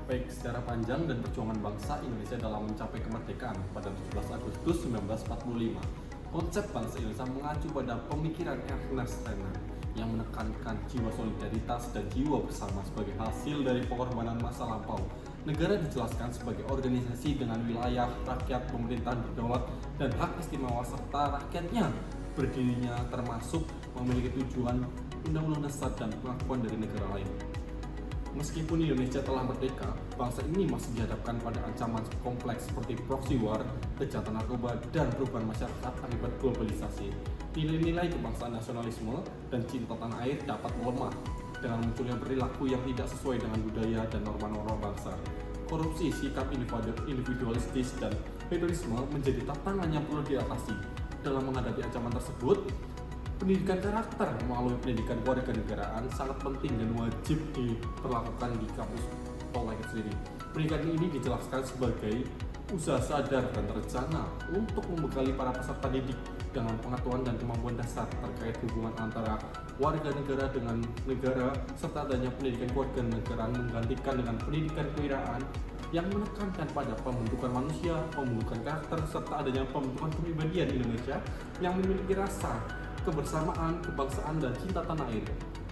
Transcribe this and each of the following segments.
baik secara panjang dan perjuangan bangsa Indonesia dalam mencapai kemerdekaan pada 17 Agustus 1945. Konsep bangsa Indonesia mengacu pada pemikiran Ernest Renan yang menekankan jiwa solidaritas dan jiwa bersama sebagai hasil dari pengorbanan masa lampau. Negara dijelaskan sebagai organisasi dengan wilayah, rakyat, pemerintahan berdaulat, dan hak istimewa serta rakyatnya berdirinya termasuk memiliki tujuan undang-undang dasar dan pengakuan dari negara lain. Meskipun Indonesia telah merdeka, bangsa ini masih dihadapkan pada ancaman kompleks seperti proxy war, kejahatan narkoba, dan perubahan masyarakat akibat globalisasi. Nilai-nilai kebangsaan nasionalisme dan cinta tanah air dapat melemah dengan munculnya perilaku yang tidak sesuai dengan budaya dan norma-norma bangsa. Korupsi, sikap individualistis, dan feudalisme menjadi tantangan yang perlu diatasi. Dalam menghadapi ancaman tersebut, pendidikan karakter melalui pendidikan kewarganegaraan sangat penting dan wajib diperlakukan di kampus Poltek sendiri. Pendidikan ini dijelaskan sebagai usaha sadar dan terencana untuk membekali para peserta didik dengan pengetahuan dan kemampuan dasar terkait hubungan antara warga negara dengan negara, serta adanya pendidikan kewarganegaraan menggantikan dengan pendidikan kewirausahaan yang menekankan pada pembentukan manusia, pembentukan karakter, serta adanya pembentukan kepribadian Indonesia yang memiliki rasa kebersamaan, kebangsaan, dan cinta tanah air.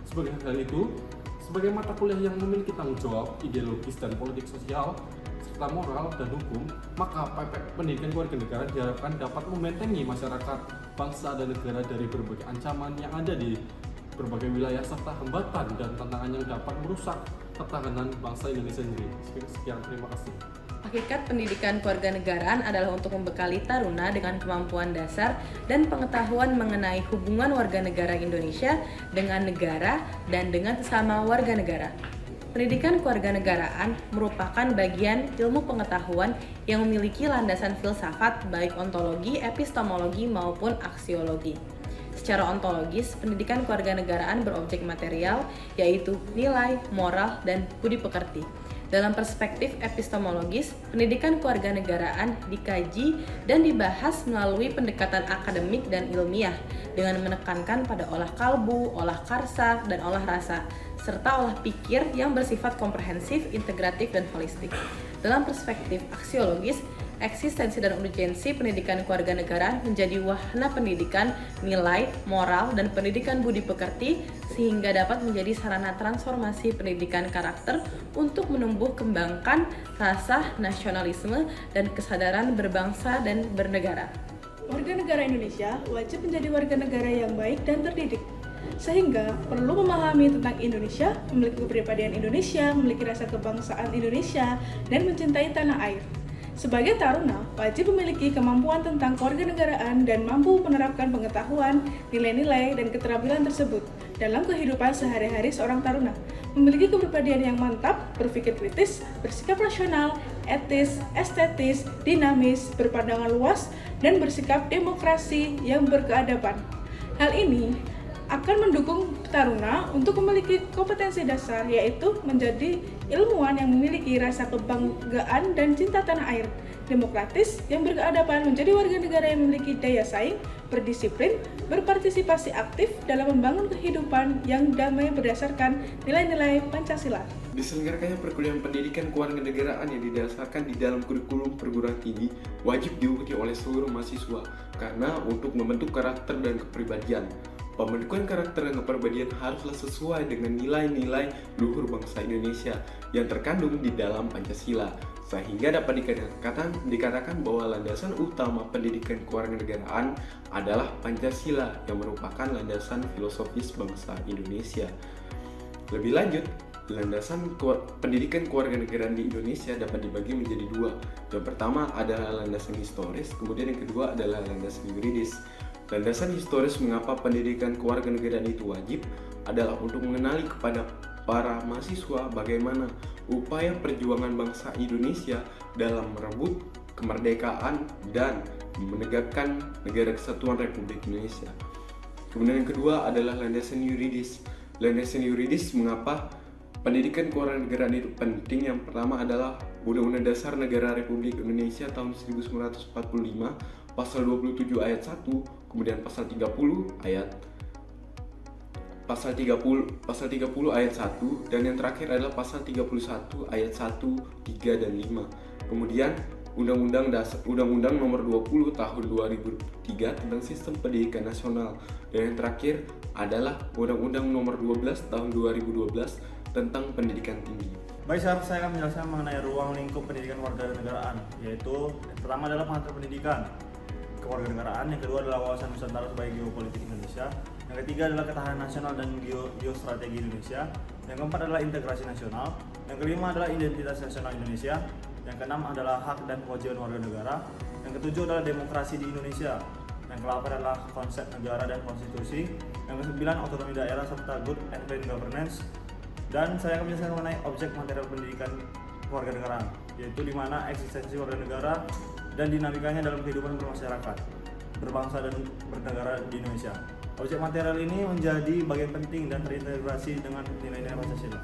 Sebagai hal itu, sebagai mata kuliah yang memiliki tanggung jawab ideologis dan politik sosial, serta moral dan hukum, maka pendidikan kewarganegaraan diharapkan dapat membentengi masyarakat, bangsa, dan negara dari berbagai ancaman yang ada di berbagai wilayah serta hambatan dan tantangan yang dapat merusak ketahanan bangsa Indonesia sendiri. Sekian, terima kasih. Hakikat pendidikan kewarganegaraan adalah untuk membekali taruna dengan kemampuan dasar dan pengetahuan mengenai hubungan warga negara Indonesia dengan negara dan dengan sesama warga negara. Pendidikan kewarganegaraan merupakan bagian ilmu pengetahuan yang memiliki landasan filsafat baik ontologi, epistemologi maupun aksiologi. Secara ontologis, pendidikan kewarganegaraan berobjek material yaitu nilai, moral, dan budi pekerti. Dalam perspektif epistemologis, pendidikan kewarganegaraan dikaji dan dibahas melalui pendekatan akademik dan ilmiah dengan menekankan pada olah kalbu, olah karsa, dan olah rasa, serta olah pikir yang bersifat komprehensif, integratif, dan holistik. Dalam perspektif aksiologis, eksistensi dan urgensi pendidikan kewarganegaraan menjadi wahana pendidikan nilai, moral, dan pendidikan budi pekerti sehingga dapat menjadi sarana transformasi pendidikan karakter untuk menumbuh kembangkan rasa nasionalisme dan kesadaran berbangsa dan bernegara. Warga negara Indonesia wajib menjadi warga negara yang baik dan terdidik, sehingga perlu memahami tentang Indonesia, memiliki kepribadian Indonesia, memiliki rasa kebangsaan Indonesia, dan mencintai tanah air. Sebagai taruna, wajib memiliki kemampuan tentang kewarganegaraan dan mampu menerapkan pengetahuan, nilai-nilai, dan keterampilan tersebut dalam kehidupan sehari-hari seorang taruna. Memiliki kepribadian yang mantap, berpikir kritis, bersikap rasional, etis, estetis, dinamis, berpandangan luas, dan bersikap demokrasi yang berkeadaban. Hal ini akan mendukung taruna untuk memiliki kompetensi dasar, yaitu menjadi ilmuwan yang memiliki rasa kebanggaan dan cinta tanah air, demokratis yang berkeadaban, menjadi warga negara yang memiliki daya saing, berdisiplin, berpartisipasi aktif dalam membangun kehidupan yang damai berdasarkan nilai-nilai Pancasila. Diselenggarakannya perkuliahan pendidikan kewarganegaraan yang didasarkan di dalam kurikulum perguruan tinggi wajib diikuti oleh seluruh mahasiswa karena untuk membentuk karakter dan kepribadian. Pembentukan karakter dan kepribadian haruslah sesuai dengan nilai-nilai luhur bangsa Indonesia yang terkandung di dalam Pancasila, sehingga dapat dikatakan bahwa landasan utama pendidikan kewarganegaraan adalah Pancasila yang merupakan landasan filosofis bangsa Indonesia. Lebih lanjut, landasan pendidikan kewarganegaraan di Indonesia dapat dibagi menjadi dua. Yang pertama adalah landasan historis, kemudian yang kedua adalah landasan yuridis. Landasan historis mengapa pendidikan kewarganegaraan itu wajib adalah untuk mengenali kepada para mahasiswa bagaimana upaya perjuangan bangsa Indonesia dalam merebut kemerdekaan dan menegakkan negara kesatuan Republik Indonesia. Kemudian yang kedua adalah landasan yuridis. Landasan yuridis mengapa pendidikan kewarganegaraan itu penting. Yang pertama adalah Undang-Undang Dasar Negara Republik Indonesia tahun 1945 pasal 27 ayat 1, kemudian pasal 30 ayat pasal 30 ayat 1, dan yang terakhir adalah pasal 31 ayat 1, 3 dan 5. Kemudian Undang-Undang Nomor 20 Tahun 2003 tentang Sistem Pendidikan Nasional, dan yang terakhir adalah Undang-Undang Nomor 12 Tahun 2012 tentang Pendidikan Tinggi. Baik, sekarang saya akan menjelaskan mengenai ruang lingkup pendidikan warganegaraan, yaitu yang pertama adalah pengantar pendidikan kewarganegaraan, yang kedua adalah wawasan Nusantara sebagai geopolitik Indonesia, yang ketiga adalah ketahanan nasional dan geostrategi Indonesia, yang keempat adalah integrasi nasional, yang kelima adalah identitas nasional Indonesia, yang keenam adalah hak dan kewajiban warga negara, yang ketujuh adalah demokrasi di Indonesia, yang ke-8 adalah konsep negara dan konstitusi, yang ke-9 otonomi daerah serta good and clean governance, dan saya akan menjelaskan mengenai objek material pendidikan kewarganegaraan, yaitu di mana eksistensi warga negara dan dinamikanya dalam kehidupan bermasyarakat, berbangsa dan bernegara di Indonesia. Objek material ini menjadi bagian penting dan terintegrasi dengan nilai-nilai Pancasila.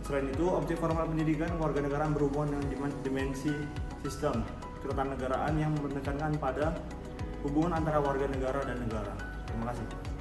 Selain itu, objek formal pendidikan kewarganegaraan berhubungan dengan dimensi sistem ketatanegaraan yang menekankan pada hubungan antara warga negara dan negara. Terima kasih.